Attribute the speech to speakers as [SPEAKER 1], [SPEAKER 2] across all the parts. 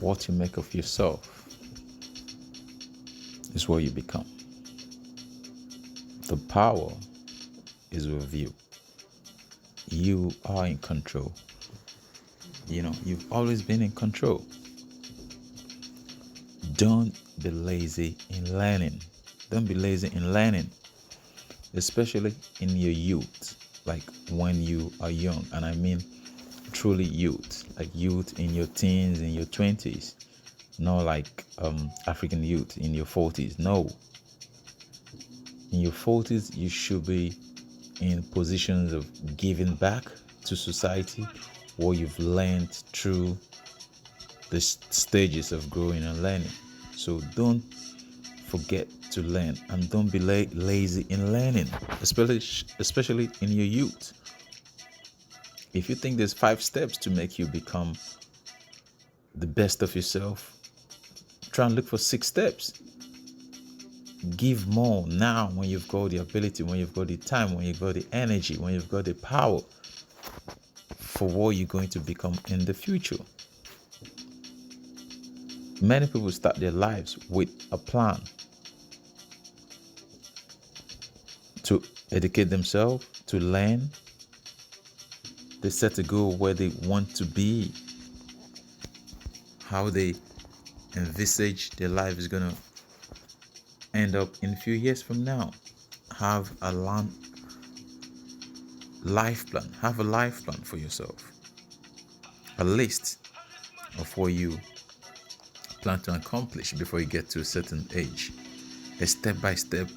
[SPEAKER 1] What you make of yourself is what you become. The power is with you. You are in control. You've always been in control. Don't be lazy in learning. Don't be lazy in learning, especially in your youth, like when you are young. And I mean truly youth, like youth in your teens, in your 20s, not like African youth in your 40s. No, in your 40s, you should be in positions of giving back to society what you've learned through the stages of growing and learning. So don't forget to learn, and don't be lazy in learning, especially in your youth. If you think there's 5 steps to make you become the best of yourself, try and look for 6 steps. Give more now when you've got the ability, when you've got the time, when you've got the energy, when you've got the power for what you're going to become in the future. Many people start their lives with a plan to educate themselves, to learn. They set a goal where they want to be, how they envisage their life is going to end up in a few years from now. Have a life plan. Have a life plan for yourself. A list of what you plan to accomplish before you get to a certain age. A step-by-step,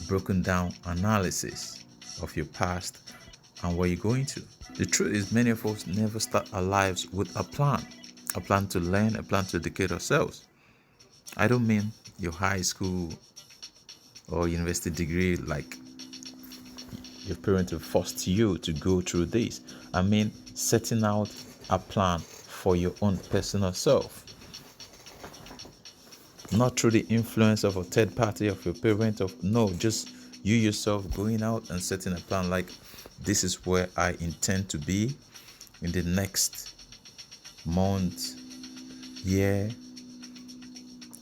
[SPEAKER 1] broken down analysis of your past and where you're going to. The truth is, many of us never start our lives with a plan to learn, a plan to educate ourselves. I don't mean your high school or university degree, like your parents have forced you to go through this. I mean setting out a plan for your own personal self. Not through the influence of a third party, of your parent, just you yourself going out and setting a plan like, this is where I intend to be in the next month, year,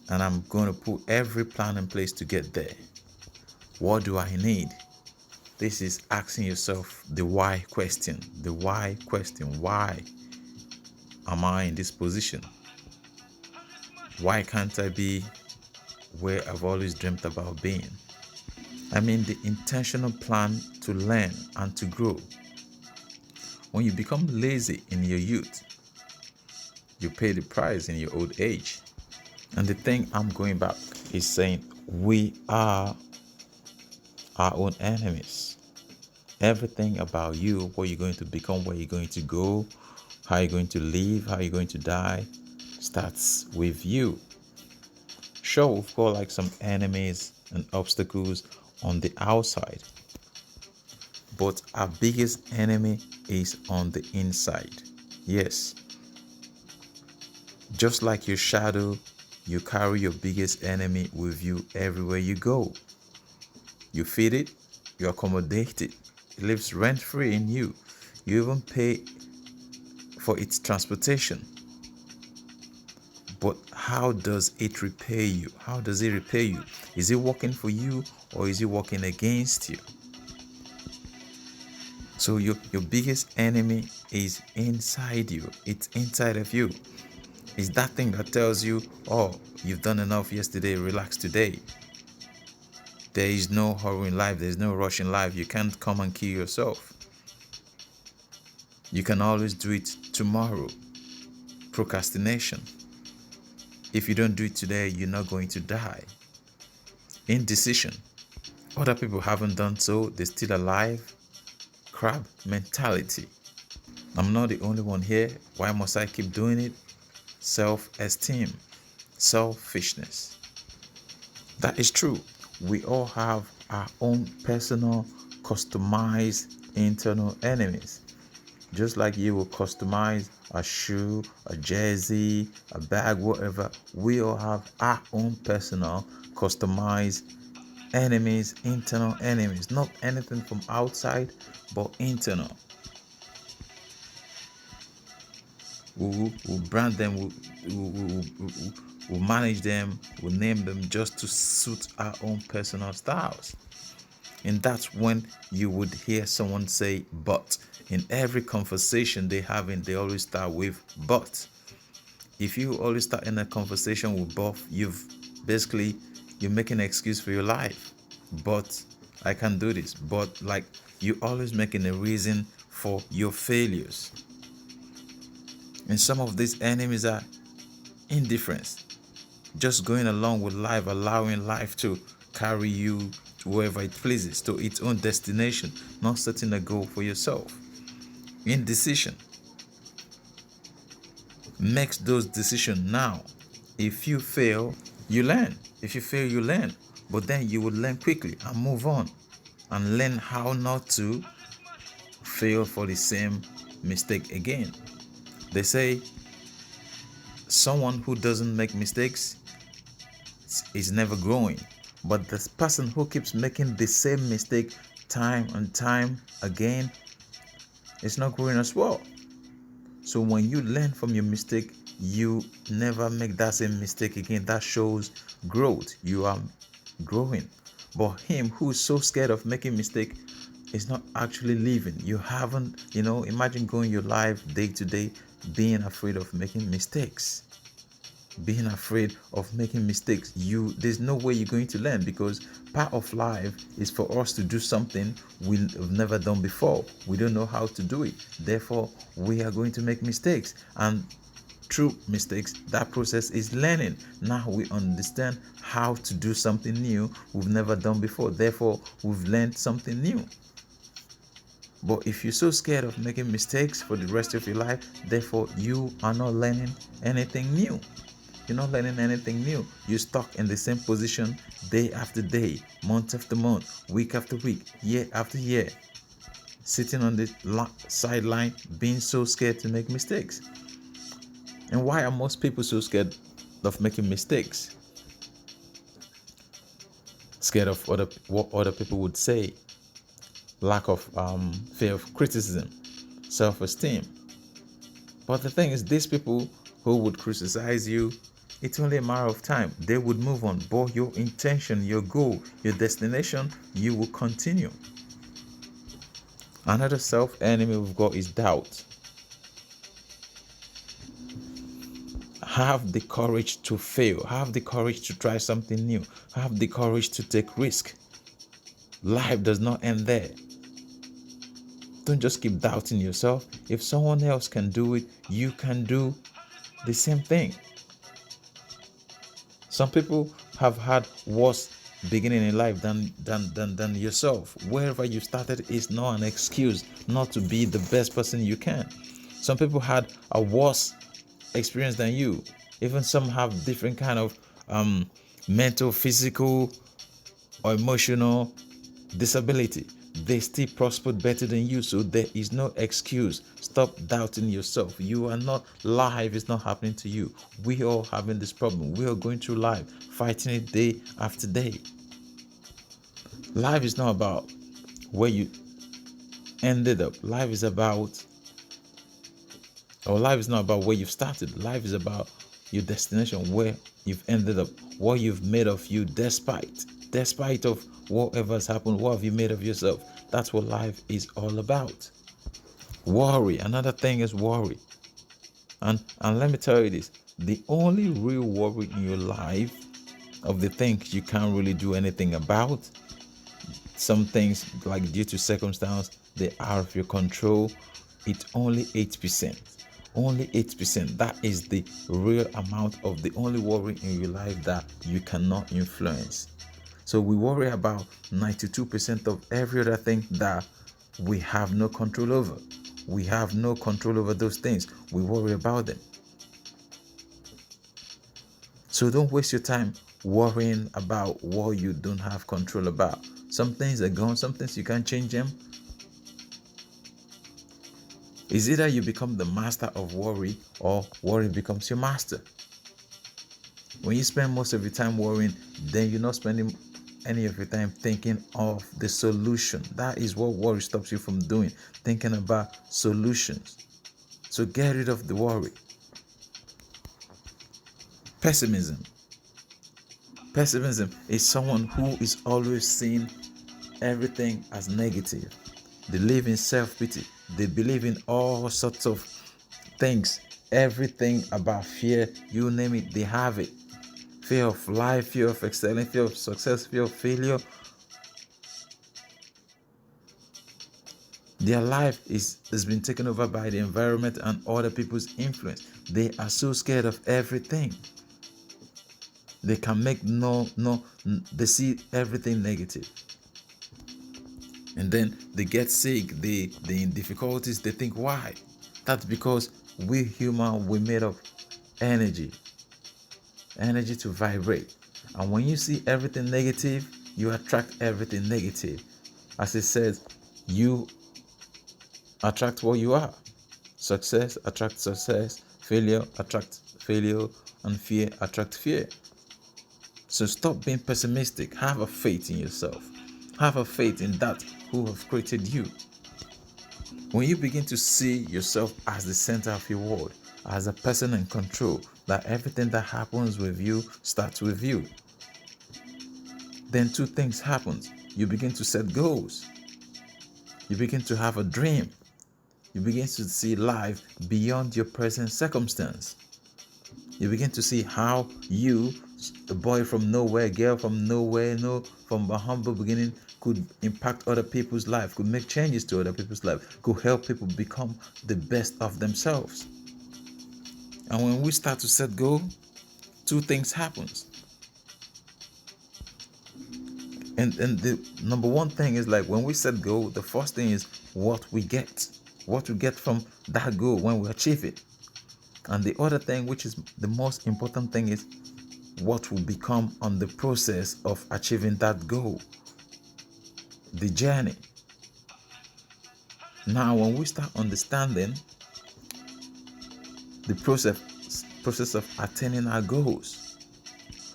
[SPEAKER 1] and I'm going to put every plan in place to get there. What do I need? This is asking yourself the why question. The why question. Why am I in this position? Why can't I be where I've always dreamt about being? I mean the intentional plan to learn and to grow. When you become lazy in your youth, you pay the price in your old age. And the thing I'm going back is saying we are our own enemies. Everything about you, what you're going to become, where you're going to go, how you're going to live, how you're going to die, starts with you. Sure, we've got like some enemies and obstacles on the outside, but our biggest enemy is on the inside. Yes. Just like your shadow, you carry your biggest enemy with you everywhere you go. You feed it, you accommodate it. It lives rent-free in you. You even pay for its transportation. But how does it repay you? How does it repay you? Is it working for you or is it working against you? So your biggest enemy is inside you. It's inside of you. It's that thing that tells you, oh, you've done enough yesterday, relax today. There is no hurry in life. There's no rush in life. You can't come and kill yourself. You can always do it tomorrow. Procrastination. If you don't do it today, you're not going to die. Indecision. Other people haven't done so. They're still alive. Crab mentality. I'm not the only one here. Why must I keep doing it? Self-esteem. Selfishness. That is true. We all have our own personal, customized internal enemies. Just like you will customize a shoe, a jersey, a bag, whatever, we all have our own personal, customized enemies, internal enemies. Not anything from outside, but internal. We'll brand them, we'll manage them, we'll name them just to suit our own personal styles. And that's when you would hear someone say but. In every conversation they having, they always start with but. If you always start in a conversation with but, you're making an excuse for your life. But I can't do this. But like you always making a reason for your failures. And some of these enemies are indifference. Just going along with life, allowing life to carry you to wherever it pleases, to its own destination, not setting a goal for yourself. Indecision. Makes those decisions now. If you fail, you learn. If you fail, you learn. But then you would learn quickly and move on and learn how not to fail for the same mistake again. They say someone who doesn't make mistakes is never growing. But the person who keeps making the same mistake time and time again is not growing as well. So when you learn from your mistake, you never make that same mistake again. That shows growth. You are growing. But him who's so scared of making mistake is not actually living. You haven't, imagine going your life day to day being afraid of making mistakes. Being afraid of making mistakes. There's no way you're going to learn, because part of life is for us to do something we've never done before. We don't know how to do it. Therefore, we are going to make mistakes. And through mistakes, that process is learning. Now we understand how to do something new we've never done before. Therefore, we've learned something new. But if you're so scared of making mistakes for the rest of your life, therefore you are not learning anything new. You're not learning anything new. You're stuck in the same position day after day, month after month, week after week, year after year, sitting on the sideline, being so scared to make mistakes. And why are most people so scared of making mistakes? Scared of what other people would say. Lack of fear of criticism, self-esteem. But the thing is, these people who would criticize you, it's only a matter of time. They would move on. But your intention, your goal, your destination, you will continue. Another self-enemy we've got is doubt. Have the courage to fail. Have the courage to try something new. Have the courage to take risk. Life does not end there. Don't just keep doubting yourself. If someone else can do it, you can do the same thing. Some people have had worse beginning in life than yourself. Wherever you started is not an excuse not to be the best person you can. Some people had a worse experience than you. Even some have different kind of mental, physical, or emotional disability. They still prospered better than you, so there is no excuse. Stop doubting yourself. You are not, life is not happening to you. We all having this problem. We are going through life, fighting it day after day. Life is not about where you ended up. Life is not about where you've started. Life is about your destination, where you've ended up, what you've made of you despite of whatever's happened. What have you made of yourself? That's what life is all about. Worry. Another thing is worry. And let me tell you this, the only real worry in your life, of the things you can't really do anything about, some things like due to circumstance, they're out of your control, it's only 8%. Only 8%. That is the real amount of the only worry in your life that you cannot influence. So we worry about 92% of every other thing that we have no control over. We have no control over those things. We worry about them. So don't waste your time worrying about what you don't have control about. Some things are gone, some things you can't change them. It's either you become the master of worry or worry becomes your master. When you spend most of your time worrying, then you're not spending any of your time thinking of the solution. That is what worry stops you from doing, thinking about solutions. So get rid of the worry. Pessimism. Pessimism is someone who is always seeing everything as negative. They live in self-pity. They believe in all sorts of things. Everything about fear, you name it, they have it. Fear of life, fear of excelling, fear of success, fear of failure. Their life has been taken over by the environment and other people's influence. They are so scared of everything. They can make they see everything negative. And then they get sick, they in difficulties, they think why? That's because we human, we made of energy to vibrate. And when you see everything negative, you attract everything negative. As it says, you attract what you are. Success attracts success, failure attracts failure, and fear attracts fear. So stop being pessimistic. Have a faith in yourself. Have a faith in that who have created you. When you begin to see yourself as the center of your world, as a person in control, that everything that happens with you starts with you, then two things happen. You begin to set goals. You begin to have a dream. You begin to see life beyond your present circumstance. You begin to see how you, a boy from nowhere, girl from nowhere, from a humble beginning, could impact other people's life, could make changes to other people's life, could help people become the best of themselves. And when we start to set goals, two things happen. And the number one thing is, like, when we set goal, the first thing is what we get from that goal when we achieve it. And the other thing, which is the most important thing, is what will become on the process of achieving that goal, the journey. Now, when we start understanding the process of attaining our goals,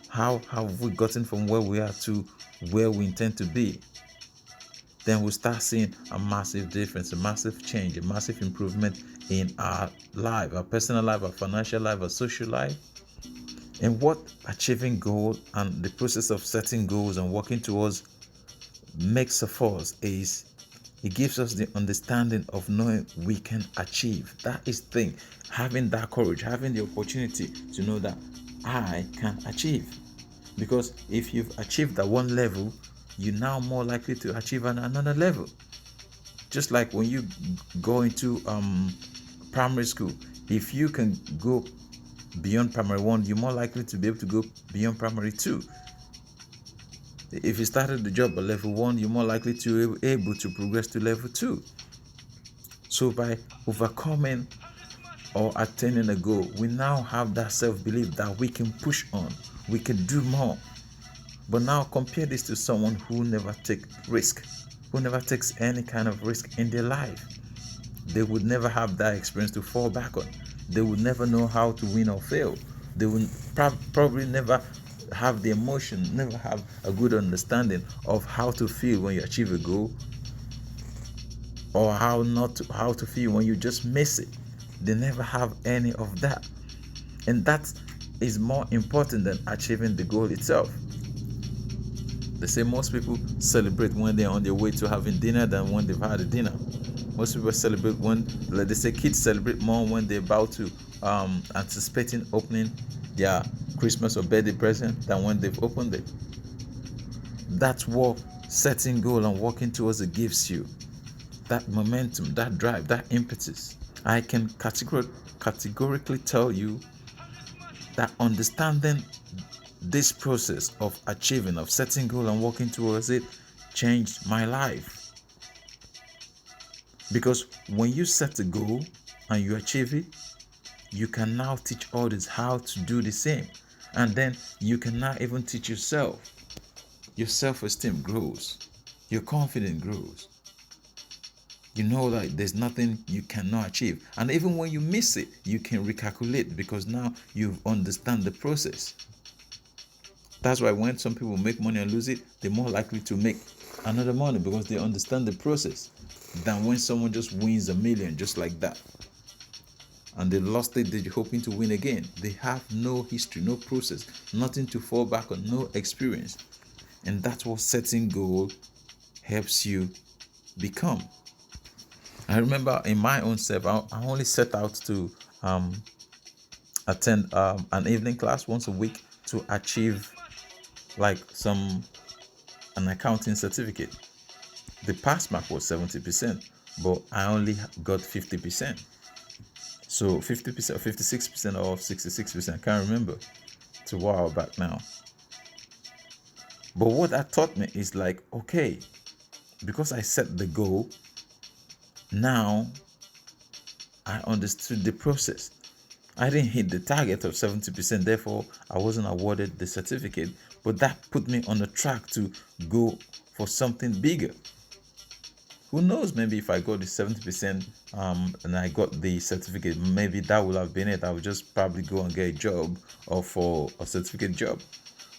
[SPEAKER 1] how have we gotten from where we are to where we intend to be, then we'll start seeing a massive difference, a massive change, a massive improvement in our life, our personal life, our financial life, our social life. And what achieving goals and the process of setting goals and working towards makes of us is, it gives us the understanding of knowing we can achieve. That is the thing, having that courage, having the opportunity to know that I can achieve. Because if you've achieved at one level, you're now more likely to achieve another level. Just like when you go into primary school, if you can go beyond primary 1, you're more likely to be able to go beyond primary 2. If you started the job at level 1, you're more likely to be able to progress to level 2. So by overcoming or attaining a goal, we now have that self-belief that we can push on, we can do more. But now compare this to someone who never takes risk, who never takes any kind of risk in their life. They would never have that experience to fall back on. They would never know how to win or fail. They would probably never have the emotion, never have a good understanding of how to feel when you achieve a goal, or how to feel when you just miss it. They never have any of that. And that is more important than achieving the goal itself. They say most people celebrate when they're on their way to having dinner than when they've had a dinner. Most people celebrate when, like they say, kids celebrate more when they're about to anticipating opening their Christmas or birthday present than when they've opened it. That's what setting goal and working towards it gives you. That momentum, that drive, that impetus. I can categorically tell you that understanding this process of achieving, of setting goal and working towards it, changed my life. Because when you set a goal and you achieve it, you can now teach others how to do the same. And then you can now even teach yourself. Your self-esteem grows. Your confidence grows. You know that there's nothing you cannot achieve. And even when you miss it, you can recalculate, because now you understand the process. That's why when some people make money and lose it, they're more likely to make another money, because they understand the process, than when someone just wins $1 million just like that. and they lost it, they're hoping to win again. They have no history, no process, nothing to fall back on, no experience. And that's what setting goal helps you become. I remember in my own self, I only set out to attend an evening class once a week to achieve like an accounting certificate. The pass mark was 70%, but I only got 50%. So 50%, 56% or 66%, I can't remember. It's a while back now. But what that taught me is like, okay, because I set the goal, now I understood the process. I didn't hit the target of 70%, therefore I wasn't awarded the certificate, but that put me on the track to go for something bigger. Who knows, maybe if I got the 70% and I got the certificate, maybe that would have been it. I would just probably go and get a job or for a certificate job.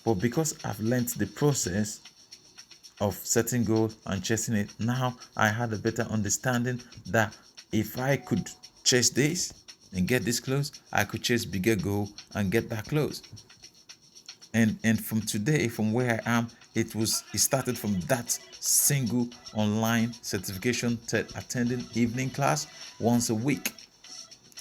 [SPEAKER 1] But because I've learned the process of setting goals and chasing it, now I had a better understanding that if I could chase this and get this close, I could chase bigger goal and get that close. And from today, from where I am, it started from that single online certification attending evening class once a week.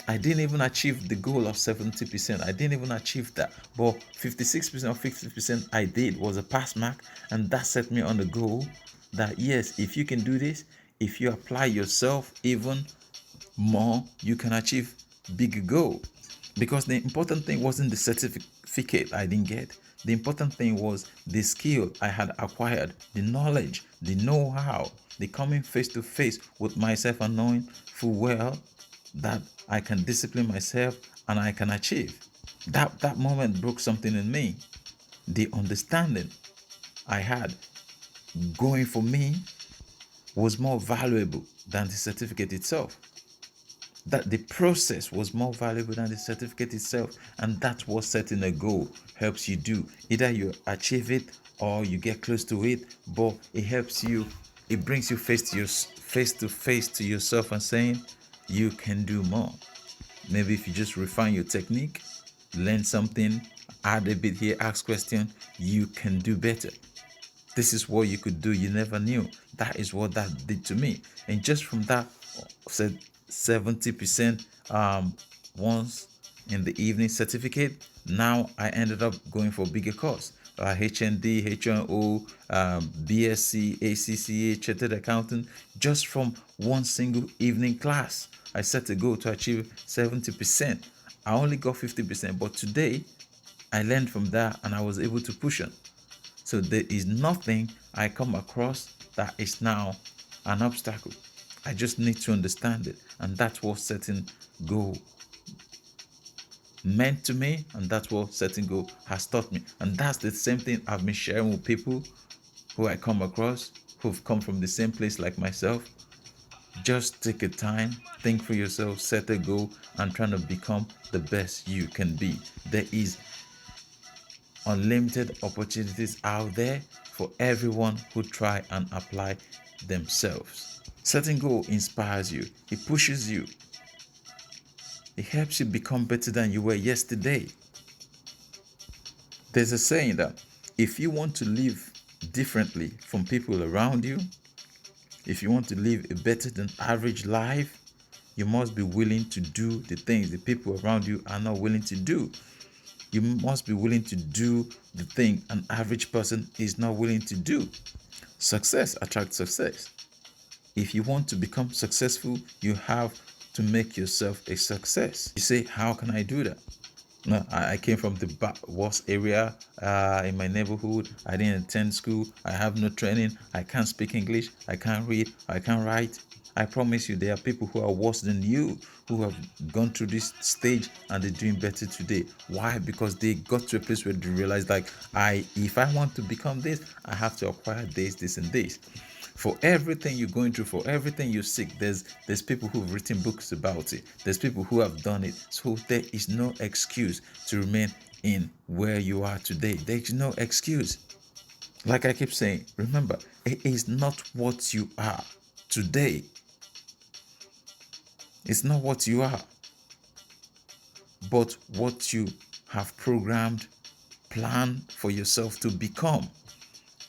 [SPEAKER 1] I didn't even achieve the goal of 70%. I didn't even achieve that. But 56% or 50% I did was a pass mark. And that set me on the goal that yes, if you can do this, if you apply yourself even more, you can achieve big goal. Because the important thing wasn't the certificate I didn't get. The important thing was the skill I had acquired, the knowledge, the know-how, the coming face to face with myself and knowing full well that I can discipline myself and I can achieve. That moment broke something in me. The understanding I had going for me was more valuable than the certificate itself. That the process was more valuable than the certificate itself, and that's what setting a goal helps you do. Either you achieve it or you get close to it, but it helps you, it brings you face to face to yourself and saying you can do more. Maybe if you just refine your technique, learn something, add a bit here, ask question, you can do better. This is what you could do, you never knew. That is what that did to me. And just from that, said 70% once in the evening certificate, now I ended up going for a bigger course, HND, HNO, BSc, ACCA, Chartered Accountant, just from one single evening class. I set a goal to achieve 70%. I only got 50%, but today I learned from that and I was able to push on. So there is nothing I come across that is now an obstacle. I just need to understand it. And that's what setting goal meant to me. And that's what setting goal has taught me. And that's the same thing I've been sharing with people who I come across, who've come from the same place like myself. Just take a time, think for yourself, set a goal, and try to become the best you can be. There is unlimited opportunities out there for everyone who try and apply themselves. Setting goal inspires you, it pushes you, it helps you become better than you were yesterday. There's a saying that if you want to live differently from people around you, if you want to live a better than average life, you must be willing to do the things the people around you are not willing to do. You must be willing to do the thing an average person is not willing to do. Success attracts success. If you want to become successful, you have to make yourself a success. You say, how can I do that? No, I came from the worst area in my neighborhood. I didn't attend school. I have no training. I can't speak English. I can't read. I can't write. I promise you, there are people who are worse than you who have gone through this stage and they're doing better today. Why? Because they got to a place where they realized, like, if I want to become this, I have to acquire this, and this. For everything you're going through, for everything you seek, there's people who've written books about it. There's people who have done it. So there is no excuse to remain in where you are today. There is no excuse. Like I keep saying, remember, it is not what you are today. It's not what you are. but what you have programmed, planned for yourself to become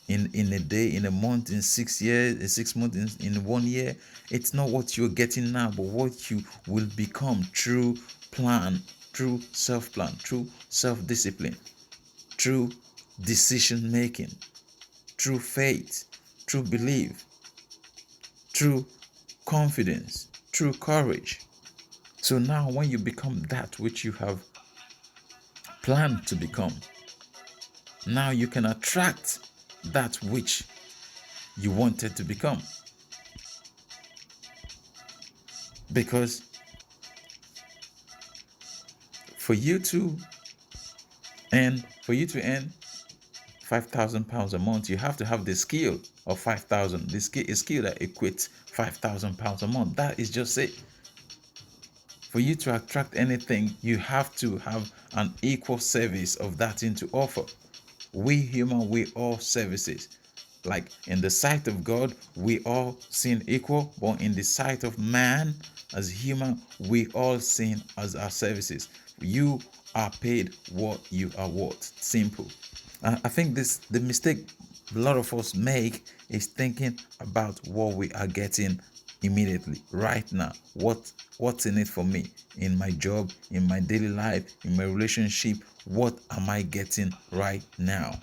[SPEAKER 1] in a day, in a month, in 6 years, in 6 months, in 1 year. It's not what you're getting now, but what you will become through plan, through self-plan, through self-discipline, through decision making, through faith, through belief, through confidence, through courage. So now when you become that which you have planned to become, now you can attract that which you wanted to become. Because for you to earn 5,000 pounds a month, you have to have the skill of 5,000. The skill that equates 5,000 pounds a month. That is just it. For you to attract anything, you have to have an equal service of that thing to offer. We human, we all services. Like in the sight of God, we all sin equal, but in the sight of man, as human, we all sin as our services. You are paid what you are worth. Simple. I think the mistake a lot of us make is thinking about what we are getting immediately, right now. What's in it for me in my job, in my daily life, in my relationship? What am I getting right now?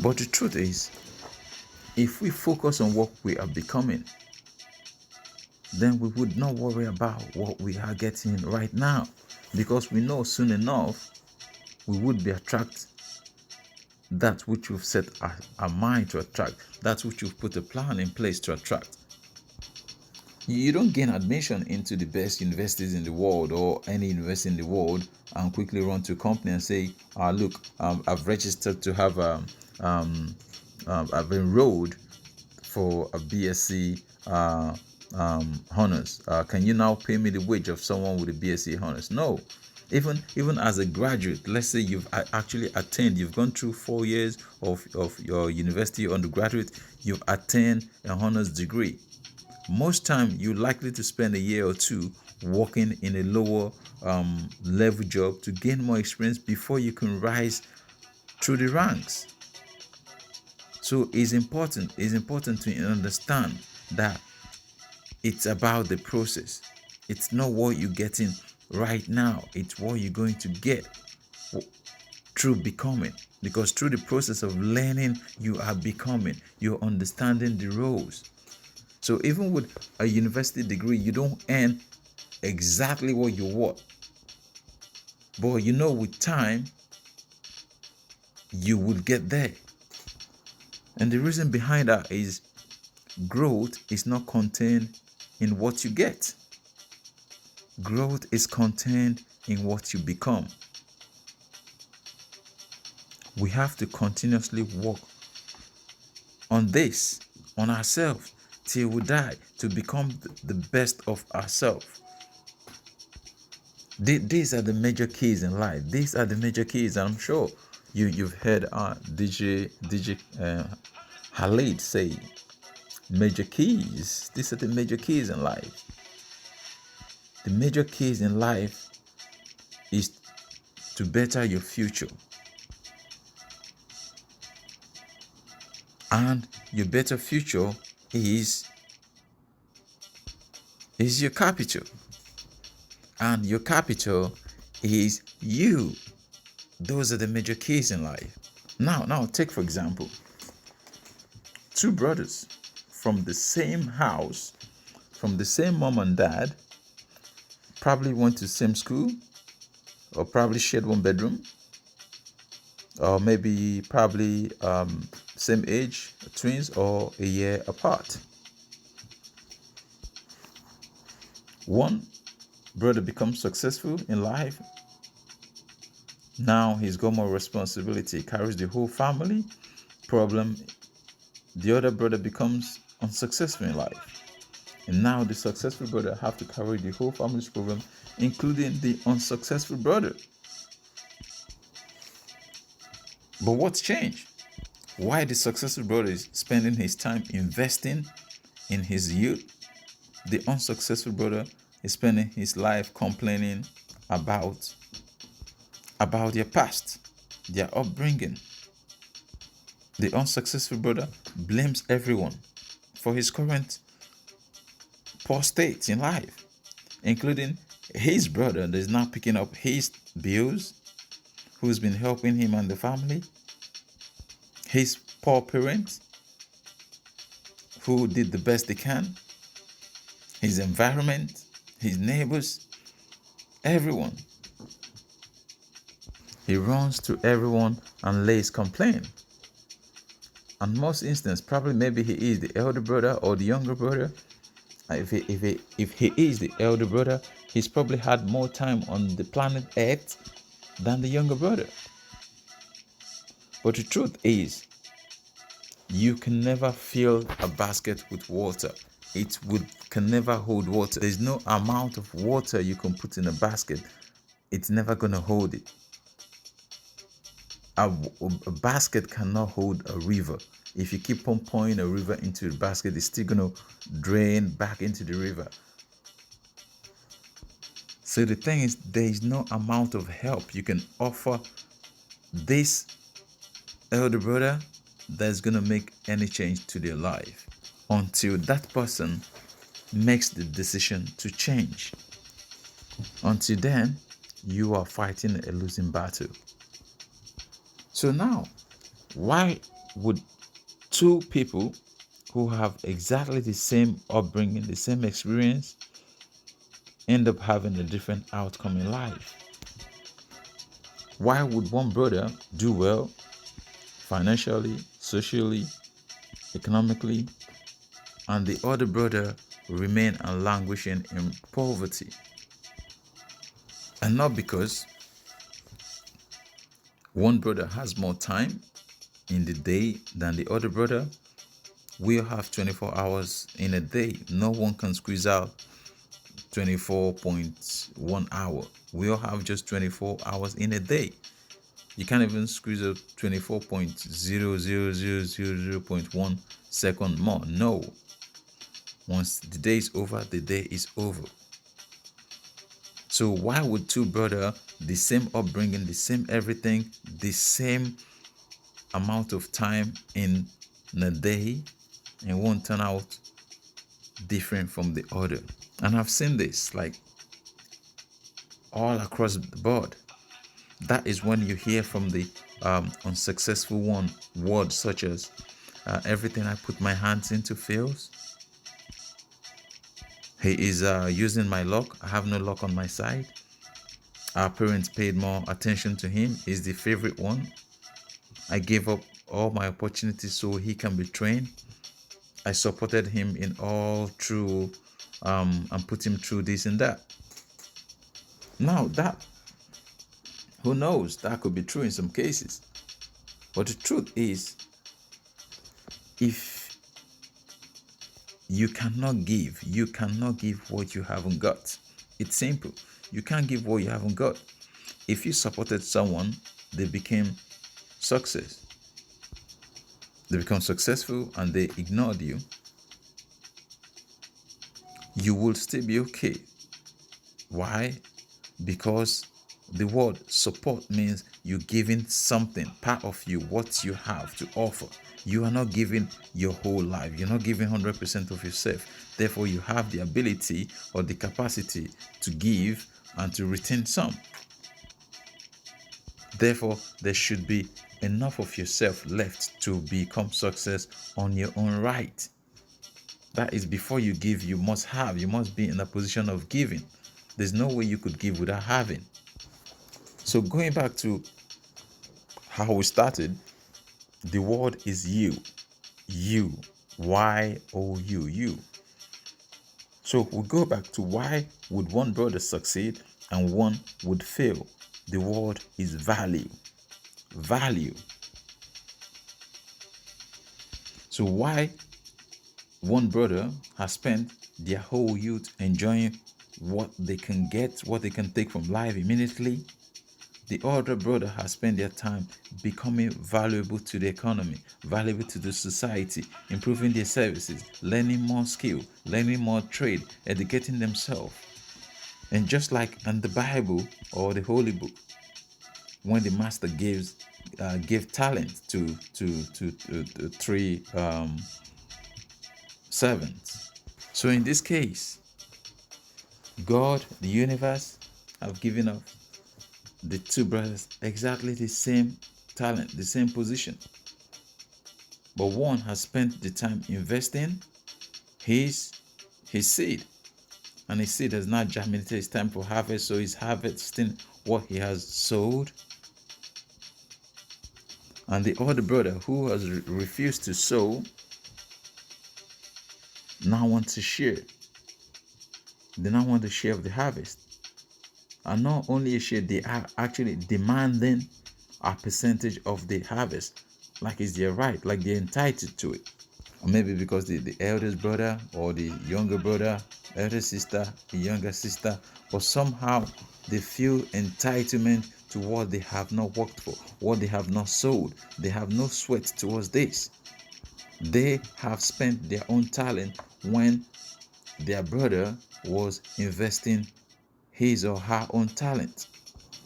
[SPEAKER 1] But the truth is, if we focus on what we are becoming, then we would not worry about what we are getting right now, because we know soon enough we would be attract that which we've set our mind to attract, that which you've put a plan in place to attract. You don't gain admission into the best universities in the world or any university in the world and quickly run to a company and say, look, I've registered to have I've enrolled for a BSc honors. Can you now pay me the wage of someone with a BSc honors? No. Even as a graduate, let's say you've actually attained, you've gone through 4 years of your university undergraduate, you've attained a honors degree. Most time you're likely to spend a year or two working in a lower level job to gain more experience before you can rise through the ranks. So it's important to understand that it's about the process. It's not what you're getting right now, it's what you're going to get through becoming. Because through the process of learning, you are becoming, you're understanding the roles. So even with a university degree, you don't earn exactly what you want. But with time, you will get there. And the reason behind that is growth is not contained in what you get. Growth is contained in what you become. We have to continuously work on this, on ourselves, till we die, to become the best of ourselves. These are the major keys in life. These are the major keys. I'm sure you've heard DJ Khalid say, major keys. These are the major keys in life. The major keys in life is to better your future. And your better future is your capital. And your capital is you. Those are the major keys in life. Now take for example, two brothers from the same house, from the same mom and dad, probably went to the same school, or probably shared one bedroom, or maybe probably same age, twins, or a year apart. One brother becomes successful in life. Now he's got more responsibility, carries the whole family. Problem, the other brother becomes unsuccessful in life. And now the successful brother have to carry the whole family's problem, including the unsuccessful brother. But what's changed? Why the successful brother is spending his time investing in his youth, The unsuccessful brother is spending his life complaining about their past, their upbringing. The unsuccessful brother blames everyone for his current poor state in life, including his brother that is now picking up his bills, who's been helping him and the family, his poor parents, who did the best they can, his environment, his neighbors, everyone. He runs to everyone and lays complaint. And most instances, probably maybe he is the elder brother or the younger brother. If he is the elder brother, he's probably had more time on the planet Earth than the younger brother. But the truth is, you can never fill a basket with water. Can never hold water. There's no amount of water you can put in a basket. It's never going to hold it. A basket cannot hold a river. If you keep on pouring a river into the basket, it's still going to drain back into the river. So the thing is, there is no amount of help you can offer this elder brother that's going to make any change to their life until that person makes the decision to change. Until then, you are fighting a losing battle. So now, why would two people who have exactly the same upbringing, the same experience, end up having a different outcome in life? Why would one brother do well financially, socially, economically, and the other brother remain and languishing in poverty? And not because one brother has more time in the day than the other brother. We all have 24 hours in a day. No one can squeeze out 24.1 hour. We all have just 24 hours in a day. You can't even squeeze out 24.00000.1 second more. No. Once the day is over, the day is over. So why would two brothers, the same upbringing, the same everything, the same amount of time in a day, and one turn out different from the other? And I've seen this like all across the board. That is when you hear from the unsuccessful one words such as everything I put my hands into fails. He is using my luck. I have no luck on my side. Our parents paid more attention to him. He's the favorite one. I gave up all my opportunities so he can be trained. I supported him in all through and put him through this and that. Now that, who knows, that could be true in some cases. But the truth is, if you cannot give what you haven't got. It's simple. You can't give what you haven't got. If you supported someone, they became success. They become successful and they ignored you. You will still be okay. Why? Because the word support means you're giving something, part of you, what you have to offer. You are not giving your whole life. You're not giving 100% of yourself. Therefore, you have the ability or the capacity to give and to retain some. Therefore, there should be enough of yourself left to become success on your own right. That is, before you give, you must be in a position of giving. There's no way you could give without having. So going back to how we started, the word is you. You. Y-O-U. You. So we go back to why would one brother succeed and one would fail. The word is value. Value. So why one brother has spent their whole youth enjoying what they can get, what they can take from life immediately, The older brother has spent their time becoming valuable to the economy, valuable to the society, improving their services, learning more skill, learning more trade, educating themselves. And just like in the Bible or the Holy Book, when the master gave talent to three servants. So in this case, God, the universe, have given us the two brothers exactly the same talent, the same position. But one has spent the time investing his seed, and his seed has not germinated. It's time for harvest, so he's harvesting what he has sowed. And the other brother who has refused to sow now wants to share. They now want to share of the harvest. And not only a share, they are actually demanding a percentage of the harvest, like it's their right, like they're entitled to it. Or maybe because the eldest brother or the younger brother, elder sister, the younger sister, but somehow they feel entitlement to what they have not worked for, what they have not sowed. They have no sweat towards this. They have spent their own talent when their brother was investing his or her own talent.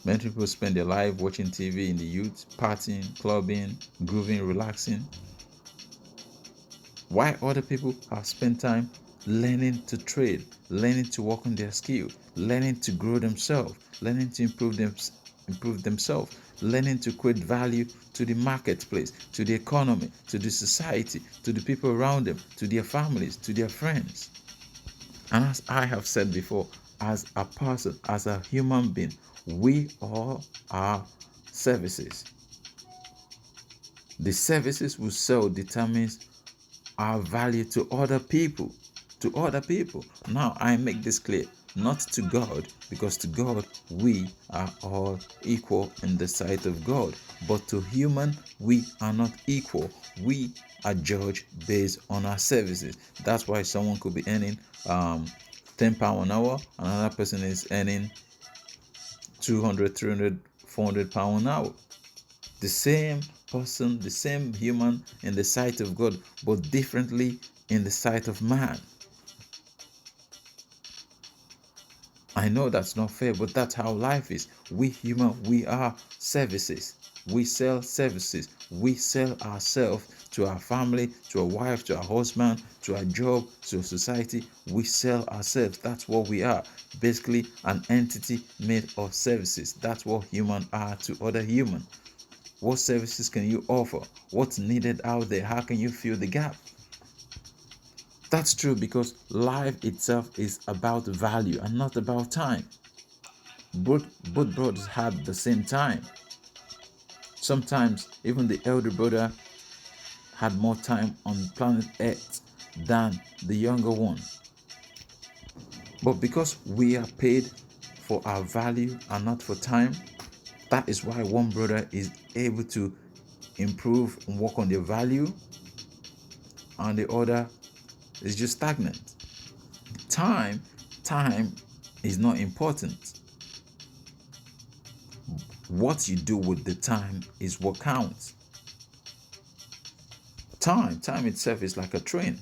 [SPEAKER 1] Many people spend their life watching TV in the youth, partying, clubbing, grooving, relaxing. While other people have spent time learning to trade, learning to work on their skill, learning to grow themselves, learning to improve themselves, learning to create value to the marketplace, to the economy, to the society, to the people around them, to their families, to their friends. And as I have said before, as a person, as a human being, we all are services. The services we sell determines our value to other people. To other people. Now I make this clear, not to God, because to God we are all equal in the sight of God. But to human, we are not equal. We are judged based on our services. That's why someone could be earning £10 an hour, and another person is earning 200, 300, 400 pounds an hour. The same person, the same human in the sight of God, but differently in the sight of man. I know that's not fair, but that's how life is. We human, we are services. We sell services. We sell ourselves to our family, to our wife, to our husband, to our job, to our society. We sell ourselves. That's what we are. Basically, an entity made of services. That's what humans are to other humans. What services can you offer? What's needed out there? How can you fill the gap? That's true, because life itself is about value and not about time. Both brothers had the same time. Sometimes even the elder brother had more time on planet Earth than the younger one. But because we are paid for our value and not for time, that is why one brother is able to improve and work on their value, and the other is just stagnant. Time is not important. What you do with the time is what counts. Time itself is like a train.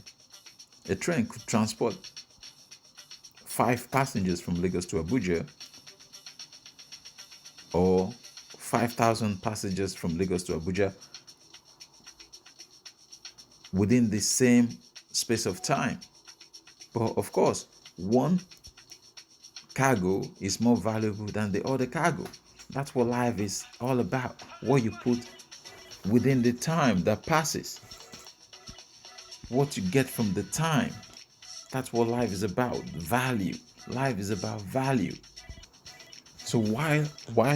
[SPEAKER 1] A train could transport 5 passengers from Lagos to Abuja, or 5,000 passengers from Lagos to Abuja within the same space of time. But of course, one cargo is more valuable than the other cargo. That's what life is all about. What you put within the time that passes, what you get from the time. That's what life is about. Value. Life is about value. So while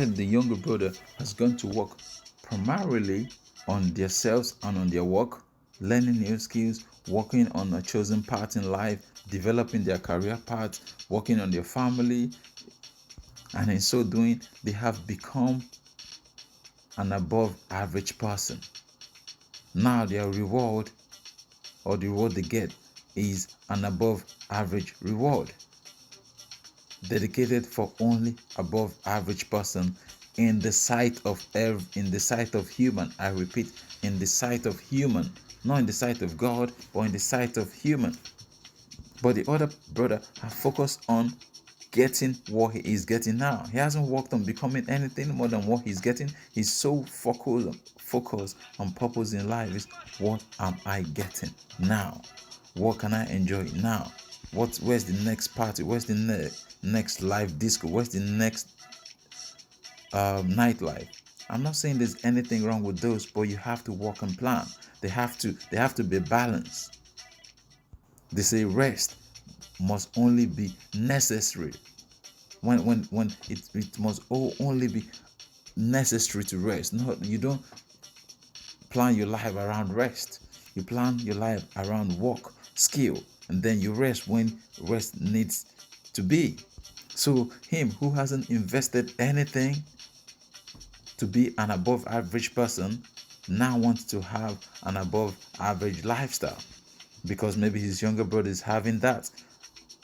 [SPEAKER 1] the younger brother has gone to work primarily on themselves and on their work, learning new skills, working on a chosen path in life, developing their career path, working on their family, and in so doing, they have become an above average person. Now their reward, or the reward they get, is an above average reward, dedicated for only above average person in the sight of in the sight of human. I repeat, in the sight of human, not in the sight of God, but in the sight of human. But the other brother has focused on getting what he is getting now. He hasn't worked on becoming anything more than what he's getting. He's so focused on purpose in life. Is what am I getting now? What can I enjoy now? Where's the next party? Where's the next live disco? Where's the next nightlife? I'm not saying there's anything wrong with those, but you have to work and plan. They have to be balanced. They say rest must only be necessary. When it must only be necessary to rest. No, you don't plan your life around rest. You plan your life around work, skill, and then you rest when rest needs to be. So him who hasn't invested anything to be an above average person now wants to have an above average lifestyle, because maybe his younger brother is having that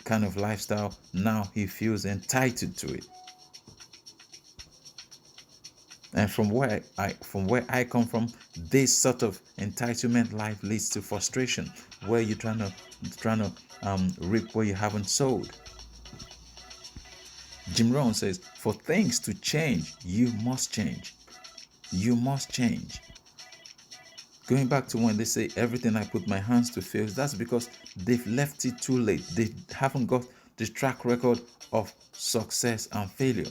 [SPEAKER 1] kind of lifestyle. Now he feels entitled to it. And from where I come from, this sort of entitlement life leads to frustration, where you're trying to reap where you haven't sowed. Jim Rohn says, for things to change, you must change. You must change. Going back to when they say everything I put my hands to fails, that's because they've left it too late. They haven't got the track record of success and failure.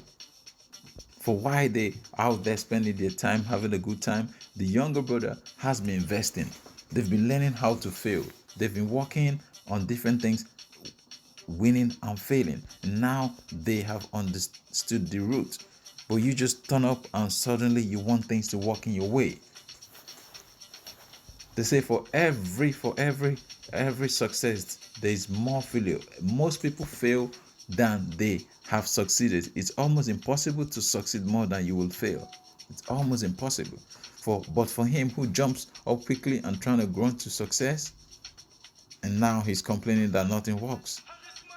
[SPEAKER 1] For why they out there spending their time having a good time, the younger brother has been investing. They've been learning how to fail. They've been working on different things, winning and failing. Now they have understood the route. But you just turn up and suddenly you want things to work in your way. They say for every success there is more failure. Most people fail than they have succeeded. It's almost impossible to succeed more than you will fail. It's almost impossible. But for him who jumps up quickly and trying to grow to success, and now he's complaining that nothing works.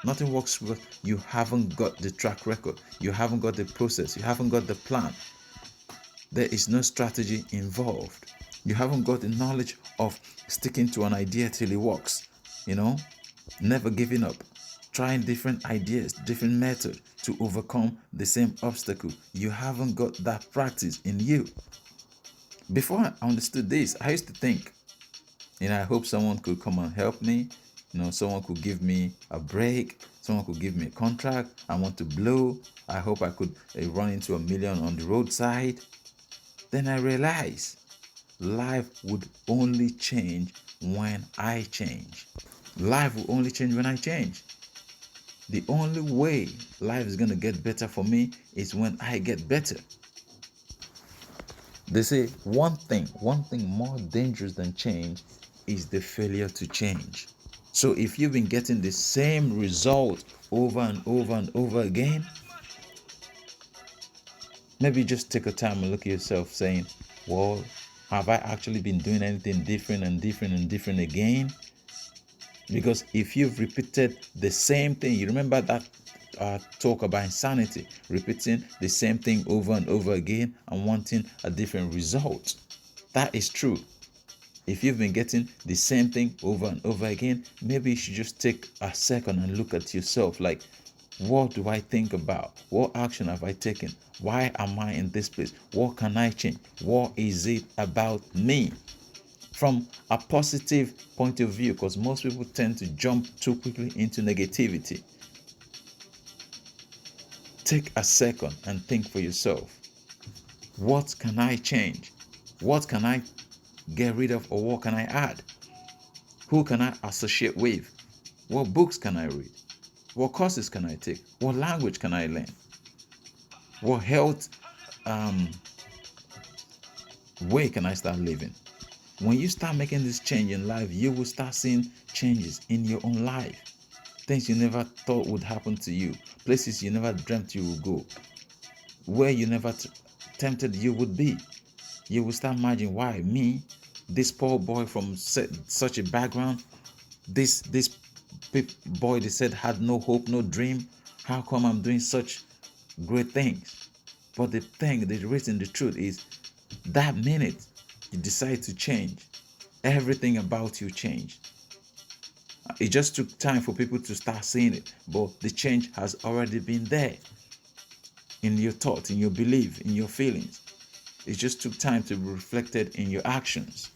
[SPEAKER 1] Nothing works because you haven't got the track record. You haven't got the process. You haven't got the plan. There is no strategy involved. You haven't got the knowledge of sticking to an idea till it works. Never giving up. Trying different ideas, different methods to overcome the same obstacle. You haven't got that practice in you. Before I understood this, I used to think, I hope someone could come and help me. Someone could give me a break. Someone could give me a contract. I want to blow. I hope I could run into $1 million on the roadside. Then I realized life would only change when I change. Life will only change when I change. The only way life is going to get better for me is when I get better. They say one thing more dangerous than change is the failure to change. So if you've been getting the same result over and over and over again, maybe just take a time and look at yourself saying, well, have I actually been doing anything different again? Because if you've repeated the same thing, you remember that talk about insanity, repeating the same thing over and over again and wanting a different result. That is true. If you've been getting the same thing over and over again, maybe you should just take a second and look at yourself like, what do I think about? What action have I taken? Why am I in this place? What can I change? What is it about me? From a positive point of view, because most people tend to jump too quickly into negativity. Take a second and think for yourself. What can I change? What can I get rid of, or what can I add? Who can I associate with? What books can I read? What courses can I take? What language can I learn? What health way can I start living? When you start making this change in life, you will start seeing changes in your own life. Things you never thought would happen to you. Places you never dreamt you would go. Where you never tempted you would be. You will start imagining, why me, this poor boy from such a background, this boy they said had no hope, no dream. How come I'm doing such great things? But the reason, the truth is that minute you decide to change, everything about you changed. It just took time for people to start seeing it, but the change has already been there in your thought, in your belief, in your feelings. It just took time to be reflected in your actions.